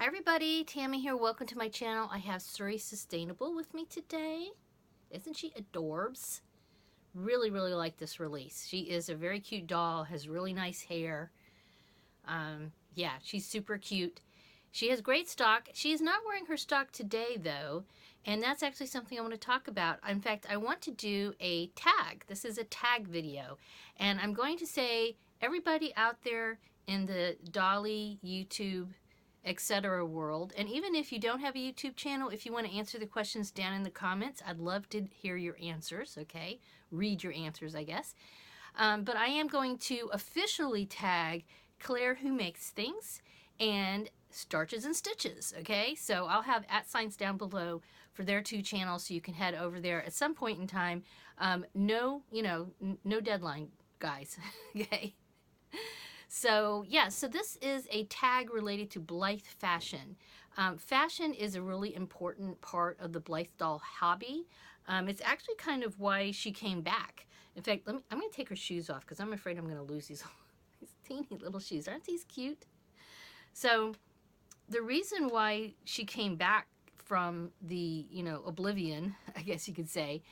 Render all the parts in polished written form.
Hi everybody, Tammy here. Welcome to my channel. I have Surrey Sustainable with me today. Isn't she adorbs? Really, really like this release. She is a very cute doll, has really nice hair. Yeah, she's super cute. She has great stock. She is not wearing her stock today though, and that's actually something I want to talk about. In fact, I want to do a tag. This is a tag video, and I'm going to say everybody out there in the Dolly, YouTube, etc. world, and even if you don't have a YouTube channel, if you want to answer the questions down in the comments, I'd love to hear your answers, okay? Read your answers, I guess. But I am going to officially tag Claire Who Makes Things and Starches and Stitches, okay? So I'll have @ down below for their two channels so you can head over there at some point in time. No deadline, guys, okay? So yeah, so this is a tag related to Blythe Fashion. Fashion is a really important part of the Blythe doll hobby. It's actually kind of why she came back. In fact, I'm going to take her shoes off because I'm afraid I'm going to lose these teeny little shoes. Aren't these cute? So the reason why she came back from the, oblivion, I guess you could say,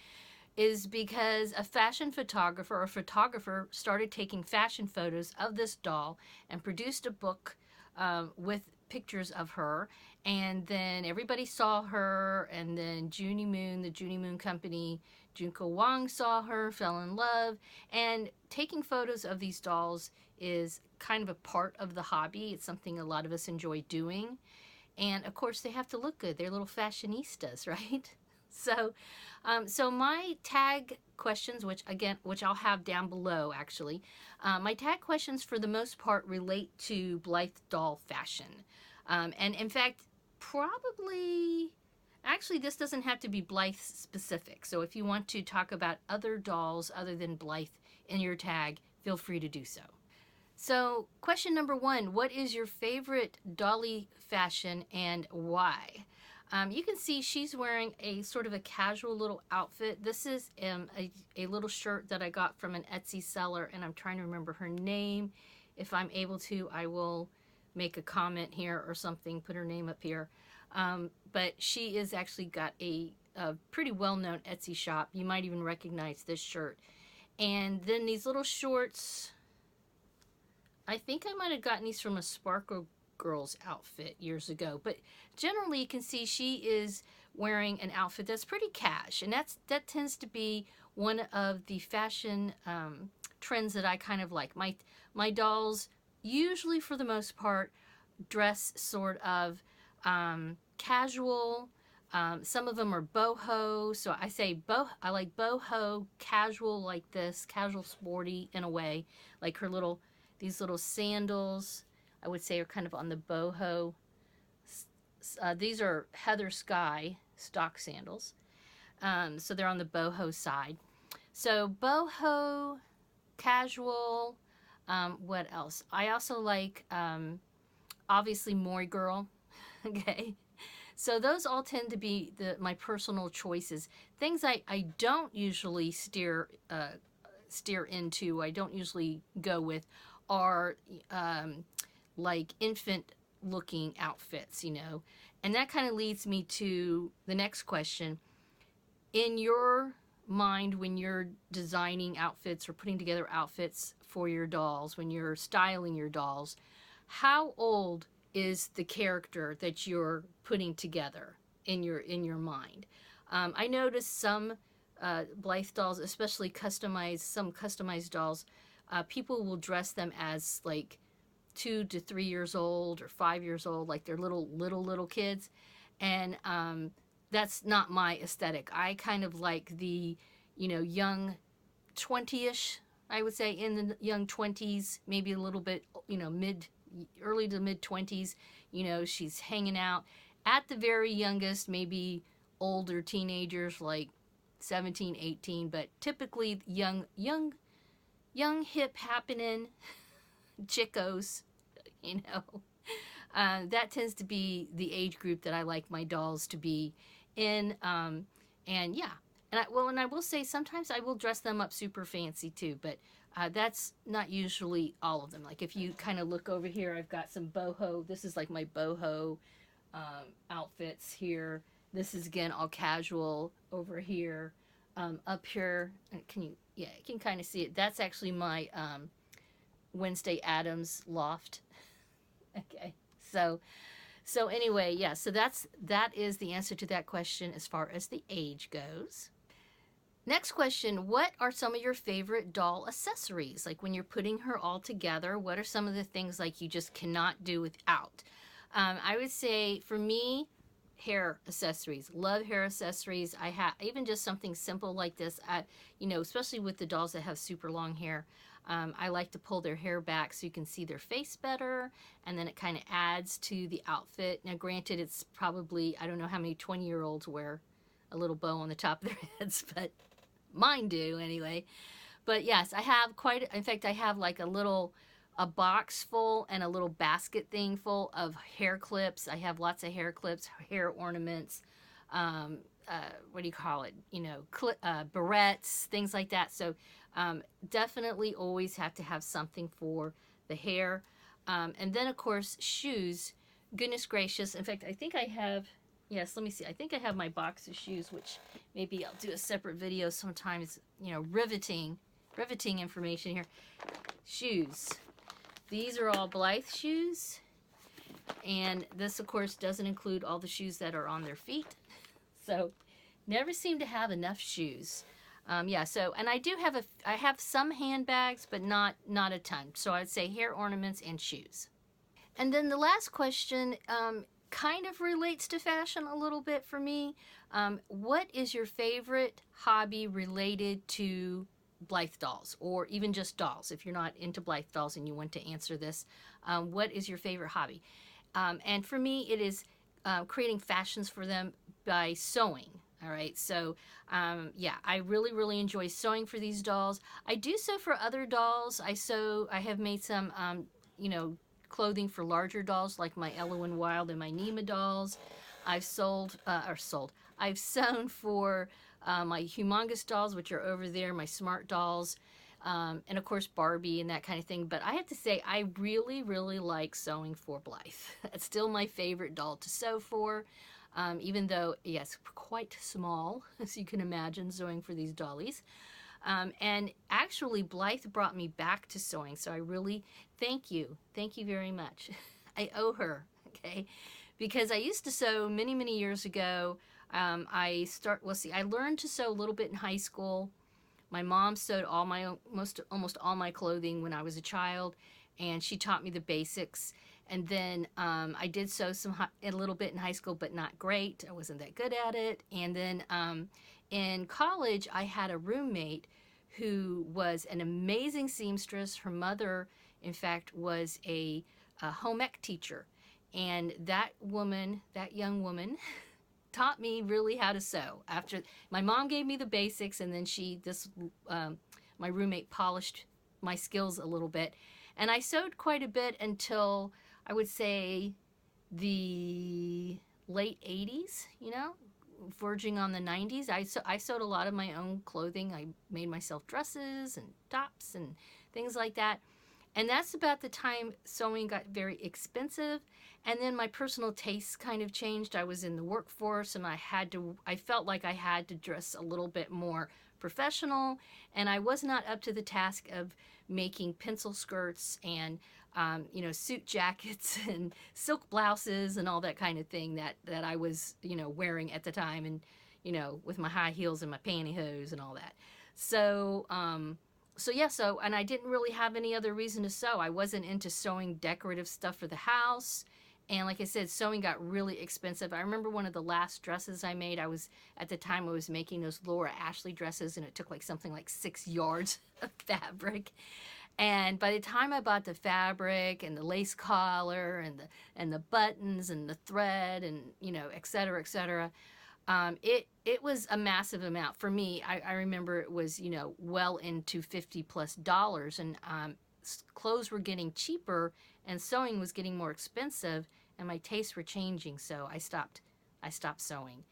is because a fashion photographer or photographer started taking fashion photos of this doll and produced a book with pictures of her, and then everybody saw her, and then Junie Moon, the Junie Moon Company, Junko Wang saw her, fell in love, and taking photos of these dolls is kind of a part of the hobby. It's something a lot of us enjoy doing, and of course they have to look good. They're little fashionistas, right? So my tag questions, which I'll have down below actually, my tag questions for the most part relate to Blythe doll fashion. And in fact, actually this doesn't have to be Blythe specific. So if you want to talk about other dolls other than Blythe in your tag, feel free to do so. So question number 1, what is your favorite dolly fashion and why? You can see she's wearing a sort of a casual little outfit. This is a little shirt that I got from an Etsy seller, and I'm trying to remember her name. If I'm able to, I will make a comment here or something, put her name up here. But she is actually got a pretty well-known Etsy shop. You might even recognize this shirt. And then these little shorts, I think I might have gotten these from a Sparkle Girls outfit years ago, but generally you can see she is wearing an outfit that's pretty cash, and that tends to be one of the fashion trends that I kind of like. My dolls usually, for the most part, dress sort of casual. Some of them are boho, so I say I like boho, casual like this, casual sporty in a way, like these little sandals, I would say, are kind of on the boho. These are Heather Sky stock sandals. So they're on the boho side. So boho, casual, what else? I also like, obviously, Moy Girl. Okay. So those all tend to be my personal choices. Things I don't usually steer into, I don't usually go with, are like infant looking outfits, and that kind of leads me to the next question. In your mind, when you're designing outfits or putting together outfits for your dolls, when you're styling your dolls, how old is the character that you're putting together in your mind? I noticed some Blythe dolls, especially some customized dolls, people will dress them as like 2 to 3 years old or 5 years old, like they're little kids, and that's not my aesthetic. I kind of like the young 20ish, I would say, in the young 20s, maybe a little bit early to mid 20s. She's hanging out. At the very youngest, maybe older teenagers like 17, 18, but typically young hip happening chickos, that tends to be the age group that I like my dolls to be in. And yeah, and I will say sometimes I will dress them up super fancy too, but that's not usually all of them. Like if you kind of look over here, I've got some boho. This is like my boho outfits here. This is again all casual over here. Up here, can you, yeah, you can kind of see it. That's actually my Wednesday Addams loft. Okay. So anyway, yeah, so that is the answer to that question as far as the age goes. Next question, what are some of your favorite doll accessories? Like when you're putting her all together, what are some of the things like you just cannot do without? I would say for me, hair accessories. Love hair accessories. I have even just something simple like this. Especially with the dolls that have super long hair. I like to pull their hair back so you can see their face better, and then it kind of adds to the outfit. Now, granted, it's probably, I don't know how many 20-year-olds wear a little bow on the top of their heads, but mine do anyway. But yes, I have in fact, I have like a box full and a little basket thing full of hair clips. I have lots of hair clips, hair ornaments, what do you call it? Barrettes, things like that. So definitely always have to have something for the hair. And then, of course, shoes. Goodness gracious. In fact, I think I have, yes, let me see. I think I have my box of shoes, which maybe I'll do a separate video sometimes, riveting information here. Shoes. These are all Blythe shoes. And this, of course, doesn't include all the shoes that are on their feet. So, never seem to have enough shoes. Yeah, so, and I have some handbags, but not a ton. So I'd say hair ornaments and shoes. And then the last question kind of relates to fashion a little bit for me. What is your favorite hobby related to Blythe dolls, or even just dolls? If you're not into Blythe dolls and you want to answer this, what is your favorite hobby? And for me, it is creating fashions for them by sewing. All right, so yeah, I really enjoy sewing for these dolls. I do sew for other dolls. I have made some, clothing for larger dolls like my Elowen Wild and my Nema dolls. I've I've sewn for my humongous dolls, which are over there, my smart dolls, and of course Barbie and that kind of thing. But I have to say, I really like sewing for Blythe. It's still my favorite doll to sew for. Even though, yes, quite small, as you can imagine, sewing for these dollies. And actually, Blythe brought me back to sewing, so I really thank you. Thank you very much. I owe her, okay? Because I used to sew many years ago. I learned to sew a little bit in high school. My mom sewed almost all my clothing when I was a child, and she taught me the basics. And then I did sew a little bit in high school, but not great. I wasn't that good at it. And then in college, I had a roommate who was an amazing seamstress. Her mother, in fact, was a home ec teacher. And that young woman, taught me really how to sew. After my mom gave me the basics, and then my roommate polished my skills a little bit. And I sewed quite a bit until I would say the late 80s, verging on the 90s. I sewed a lot of my own clothing. I made myself dresses and tops and things like that. And that's about the time sewing got very expensive. And then my personal tastes kind of changed. I was in the workforce, and I felt like I had to dress a little bit more professional, and I was not up to the task of making pencil skirts and suit jackets and silk blouses and all that kind of thing that I was wearing at the time, and with my high heels and my pantyhose and all that. So and I didn't really have any other reason to sew. I wasn't into sewing decorative stuff for the house. And like I said, sewing got really expensive. I remember one of the last dresses I made, at the time I was making those Laura Ashley dresses, and it took something like 6 yards of fabric. And by the time I bought the fabric and the lace collar and the buttons and the thread and, et cetera, it was a massive amount. For me, I remember it was, well into $50+, and clothes were getting cheaper and sewing was getting more expensive, and my tastes were changing, so I stopped sewing.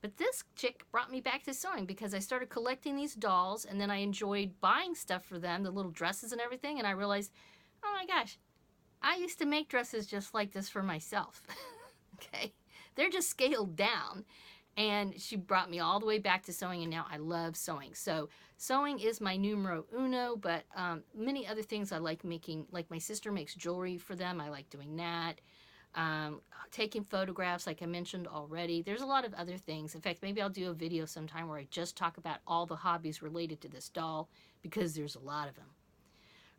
But this chick brought me back to sewing because I started collecting these dolls, and then I enjoyed buying stuff for them, the little dresses and everything, and I realized, oh my gosh, I used to make dresses just like this for myself. Okay. They're just scaled down. And she brought me all the way back to sewing, and now I love sewing. So sewing is my numero uno, but many other things I like making. Like my sister makes jewelry for them. I like doing that. Taking photographs, like I mentioned already. There's a lot of other things. In fact, maybe I'll do a video sometime where I just talk about all the hobbies related to this doll, because there's a lot of them.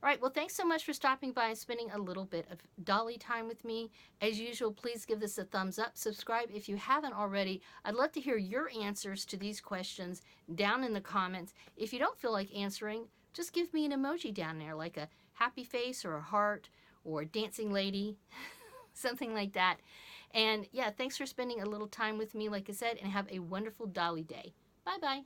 All right, well, thanks so much for stopping by and spending a little bit of dolly time with me. As usual, please give this a thumbs up. Subscribe if you haven't already. I'd love to hear your answers to these questions down in the comments. If you don't feel like answering, just give me an emoji down there, like a happy face or a heart or a dancing lady, something like that. And yeah, thanks for spending a little time with me, like I said, and have a wonderful dolly day. Bye-bye.